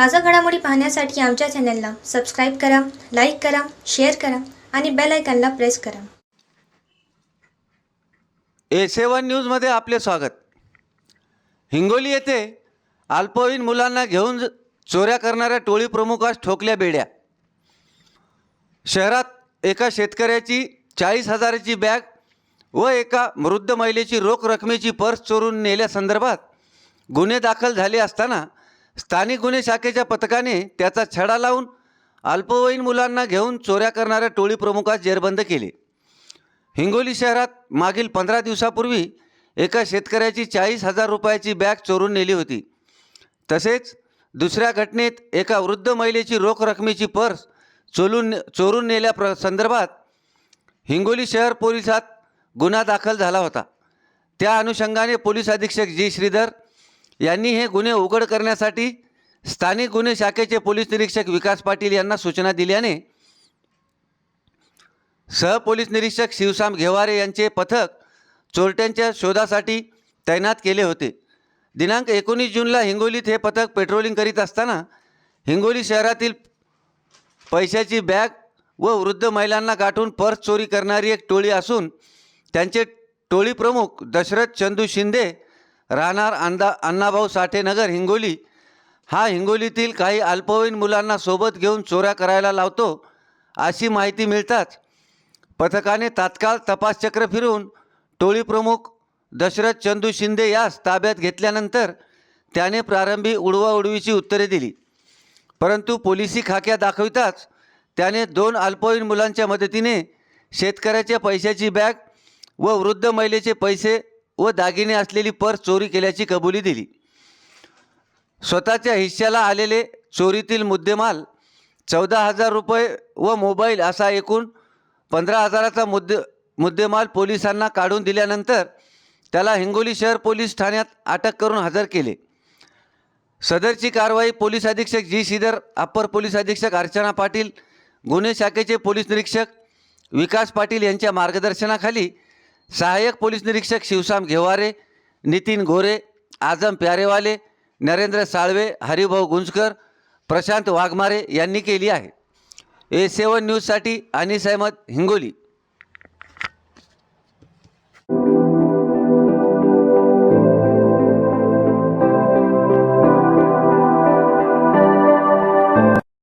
ताज़ा घडामोडी पाहण्यासाठी आमच्या चॅनलला सबस्क्राईब करा, लाईक करा, शेअर करा आणि बेल आयकॉनला प्रेस करा. A7 न्यूजमध्ये आपले स्वागत. हिंगोली येथे अल्पवयीन मुलांना घेऊन चोऱ्या करणाऱ्या टोळी प्रमुखास ठोकल्या बेड्या. शहरात एका शेतकऱ्याची 40,000ची बॅग व एका वृद्ध महिलेची रोख रकमेची पर्स चोरून नेल्यासंदर्भात गुन्हे दाखल झाले असताना स्थानिक गुन्हे शाखेच्या पथकाने त्याचा छडा लावून अल्पवयीन मुलांना घेऊन चोऱ्या करणाऱ्या टोळी प्रमुखास जेरबंद केले. हिंगोली शहरात मागील 15 दिवसापूर्वी एका शेतकऱ्याची 40,000 रुपयाची बॅग चोरून नेली होती. तसेच दुसऱ्या घटनेत एका वृद्ध महिलेची रोख रकमेची पर्स चोरून नेल्या संदर्भात हिंगोली शहर पोलिसात गुन्हा दाखल झाला होता. त्या अनुषंगाने पोलीस अधीक्षक जी श्रीधर यांनी हे गुन्हे उघड करण्यासाठी स्थानिक गुन्हे शाखेचे पोलीस निरीक्षक विकास पाटील यांना सूचना दिल्याने सहपोलीस निरीक्षक शिवसाम घेवारे यांचे पथक चोरट्यांच्या शोधासाठी तैनात केले होते. दिनांक 19 जूनला हिंगोलीत हे पथक पेट्रोलिंग करीत असताना हिंगोली शहरातील पैशाची बॅग व वृद्ध महिलांना गाठून पर्स चोरी करणारी एक टोळी असून त्यांचे टोळी प्रमुख दशरथ चंदू शिंदे राहणार अण्णाभाऊ साठे नगर हिंगोली हा हिंगोलीतील काही अल्पवयीन मुलांना सोबत घेऊन चोऱ्या करायला लावतो अशी माहिती मिळताच पथकाने तात्काळ तपासचक्र फिरवून टोळी प्रमुख दशरथ चंदू शिंदे यास ताब्यात घेतल्यानंतर त्याने प्रारंभी उडवाउडवीची उत्तरे दिली. परंतु पोलिसी खाक्या दाखविताच त्याने 2 अल्पवयीन मुलांच्या मदतीने शेतकऱ्याच्या पैशाची बॅग व वृद्ध महिलेचे पैसे व दागिने असलेली पर्स चोरी केल्याची कबुली दिली. स्वतःच्या हिश्श्याला आलेले चोरीतील मुद्देमाल 14,000 रुपये व मोबाईल असा एकूण 15,000चा मुद्देमाल पोलिसांना काढून दिल्यानंतर त्याला हिंगोली शहर पोलीस ठाण्यात अटक करून हजर केले. सदरची कारवाई पोलीस अधीक्षक जी श्रीधर, अप्पर पोलीस अधीक्षक अर्चना पाटील, गुन्हे शाखेचे पोलीस निरीक्षक विकास पाटील यांच्या मार्गदर्शनाखाली सहाय्यक पोलीस निरीक्षक शिवसाम घेवारे, नितीन गोरे, आजम प्यारेवाले, नरेंद्र साळवे, हरिभाऊ गुंजकर, प्रशांत वाघमारे यांनी केली आहे. A7 न्यूजसाठी अनिस अहमद, हिंगोली.